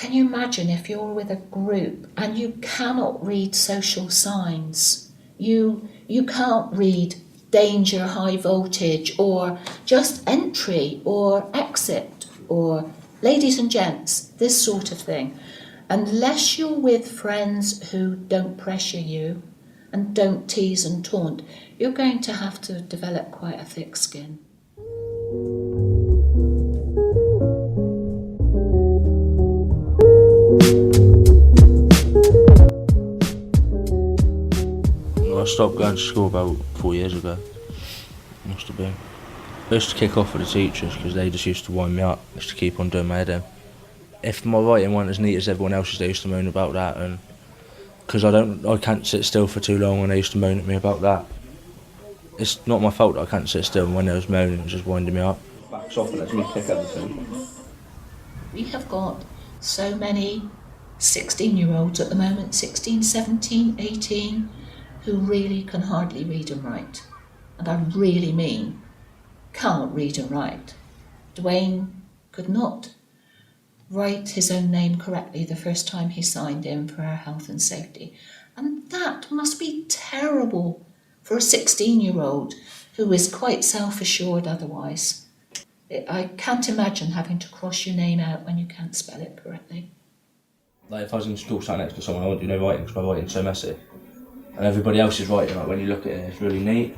can you imagine if you're with a group and you cannot read social signs? You can't read danger, high voltage, or just entry or exit, or ladies and gents, this sort of thing. Unless you're with friends who don't pressure you and don't tease and taunt, you're going to have to develop quite a thick skin. I stopped going to school about 4 years ago, must have been. I used to kick off with the teachers because they just used to wind me up, just to keep on doing my head in. If my writing wasn't as neat as everyone else's, they used to moan about that, and because I can't sit still for too long, and they used to moan at me about that. It's not my fault that I can't sit still, and when they was moaning, it was just winding me up. Backs off and lets me kick everything. We have got so many 16-year-olds at the moment, 16, 17, 18, who really can hardly read and write. And I really mean can't read and write. Dwayne could not write his own name correctly the first time he signed in for our health and safety. And that must be terrible for a 16-year-old who is quite self-assured otherwise. I can't imagine having to cross your name out when you can't spell it correctly. Like if I was in school sat next to someone, I wouldn't do no writing because my writing's so messy. And everybody else is writing, like when you look at it, it's really neat.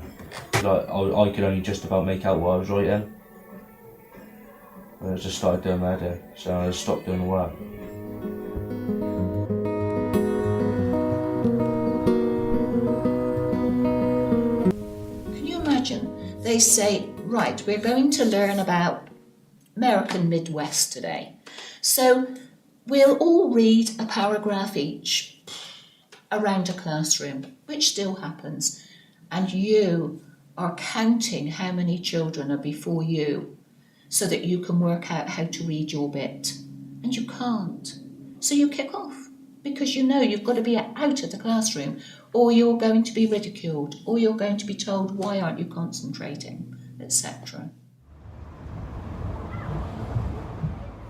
Like I could only just about make out what I was writing. And I just started doing my head in, so I just stopped doing the work. Can you imagine? They say, right, we're going to learn about American Midwest today. So we'll all read a paragraph each around a classroom, which still happens, and you are counting how many children are before you so that you can work out how to read your bit, and you can't. So you kick off because you know you've got to be out of the classroom, or you're going to be ridiculed, or you're going to be told, why aren't you concentrating, etc.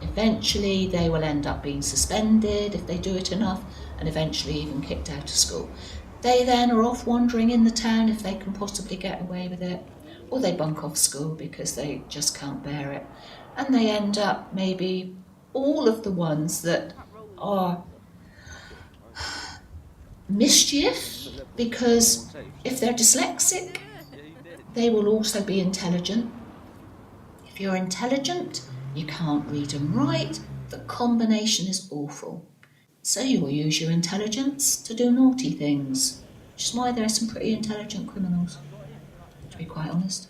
Eventually they will end up being suspended if they do it enough, and eventually even kicked out of school. They then are off wandering in the town if they can possibly get away with it, or they bunk off school because they just can't bear it. And they end up maybe all of the ones that are mischief, because if they're dyslexic, they will also be intelligent. If you're intelligent, you can't read and write, the combination is awful. So you'll use your intelligence to do naughty things, which is why there are some pretty intelligent criminals, to be quite honest.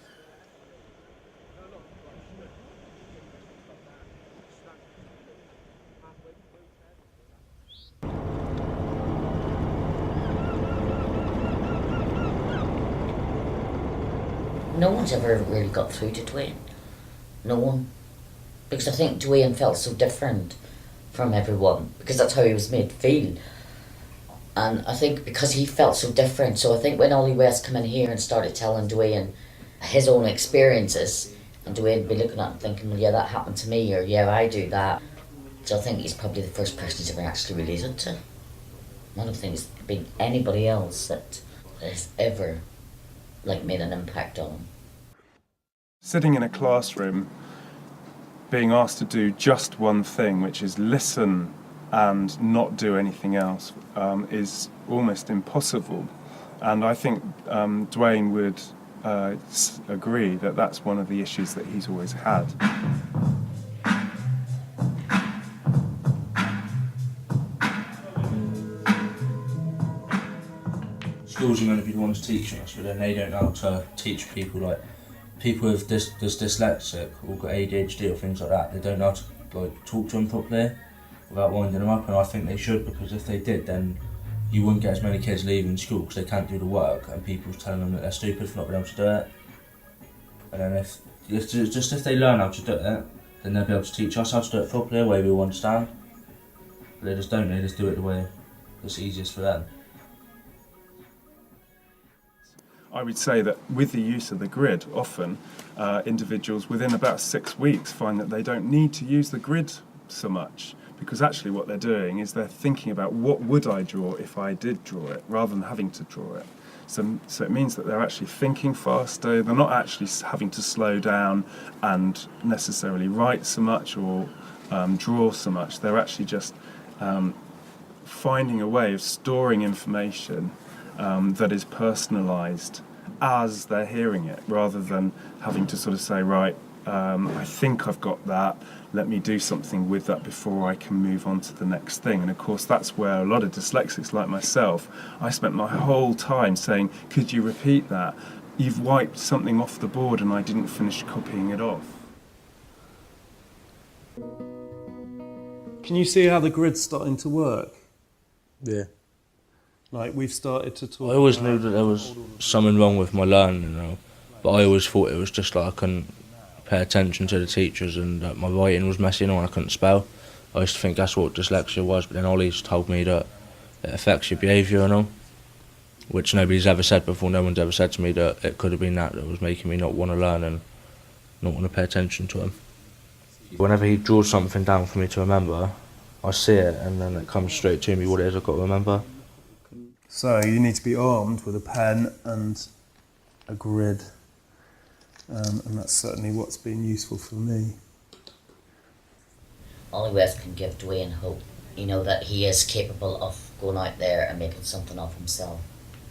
No one's ever really got through to Dwayne. No one. Because I think Dwayne felt so different from everyone, because that's how he was made to feel. And I think because he felt so different, so I think when Ollie West came in here and started telling Dwayne his own experiences, and Dwayne would be looking at him thinking, well, yeah, that happened to me, or yeah, I do that. So I think he's probably the first person he's ever actually related to. I don't think there's been anybody else that has ever made an impact on him. Sitting in a classroom, being asked to do just one thing, which is listen and not do anything else, is almost impossible. And I think Dwayne would agree that that's one of the issues that he's always had. Schools are going to be the ones teaching us, but then they don't know how to teach people, like people with dyslexic or got ADHD or things like that. They don't know how to talk to them properly without winding them up, and I think they should, because if they did, then you wouldn't get as many kids leaving school because they can't do the work, and people's telling them that they're stupid for not being able to do it. And then if they learn how to do it, then they'll be able to teach us how to do it properly, a way we all understand. But they just don't. They just do it the way that's easiest for them. I would say that with the use of the grid, often individuals within about 6 weeks find that they don't need to use the grid so much, because actually what they're doing is they're thinking about what would I draw if I did draw it, rather than having to draw it. So it means that they're actually thinking faster, they're not actually having to slow down and necessarily write so much or draw so much. They're actually just finding a way of storing information that is personalised as they're hearing it, rather than having to sort of say, right, I think I've got that, let me do something with that before I can move on to the next thing. And of course that's where a lot of dyslexics like myself, I spent my whole time saying, could you repeat that? You've wiped something off the board and I didn't finish copying it off. Can you see how the grid's starting to work? Yeah. Like, we've started to talk. I always knew that there was something wrong with my learning, you know, but I always thought it was just like I couldn't pay attention to the teachers and that my writing was messy and I couldn't spell. I used to think that's what dyslexia was, but then Ollie's told me that it affects your behaviour and all, which nobody's ever said before. No one's ever said to me that it could have been that was making me not want to learn and not want to pay attention to him. Whenever he draws something down for me to remember, I see it and then it comes straight to me what it is I've got to remember. So you need to be armed with a pen and a grid, and that's certainly what's been useful for me. Ollie West can give Dwayne hope, you know, that he is capable of going out there and making something of himself.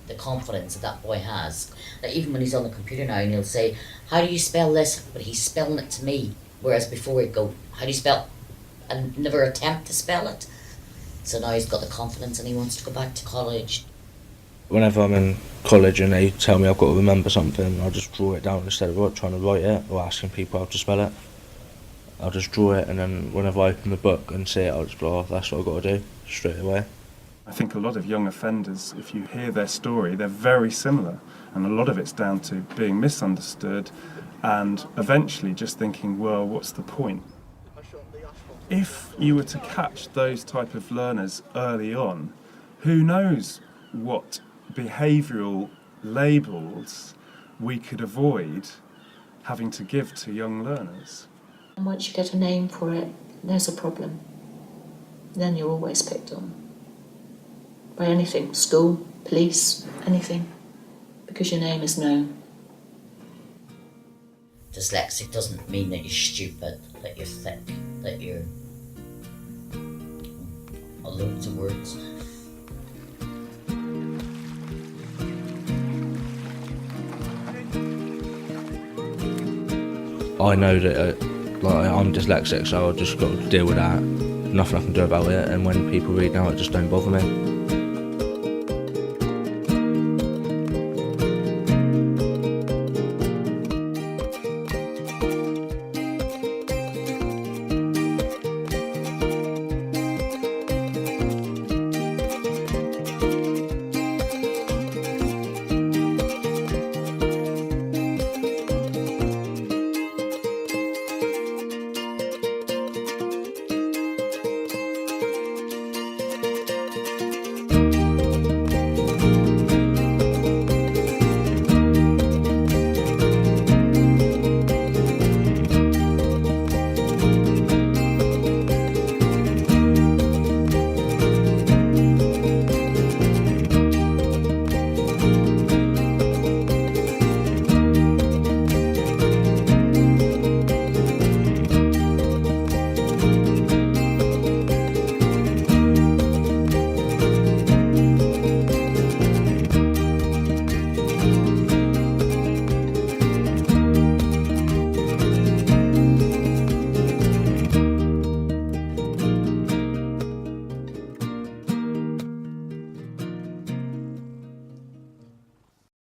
The confidence that boy has, that even when he's on the computer now and he'll say, how do you spell this? But he's spelling it to me, whereas before he'd go, how do you spell, and never attempt to spell it. So now he's got the confidence and he wants to go back to college. Whenever I'm in college and they tell me I've got to remember something, I'll just draw it down instead of trying to write it or asking people how to spell it. I'll just draw it, and then whenever I open the book and see it, I'll just go, oh, that's what I've got to do, straight away. I think a lot of young offenders, if you hear their story, they're very similar, and a lot of it's down to being misunderstood and eventually just thinking, well, what's the point? If you were to catch those type of learners early on, who knows what behavioural labels we could avoid having to give to young learners. And once you get a name for it, there's a problem. Then you're always picked on. By anything, school, police, anything. Because your name is known. Dyslexic doesn't mean that you're stupid, that you're thick, that you're... loads of words. I know that I'm dyslexic, so I've just got to deal with that. Nothing I can do about it, and when people read now, it just don't bother me.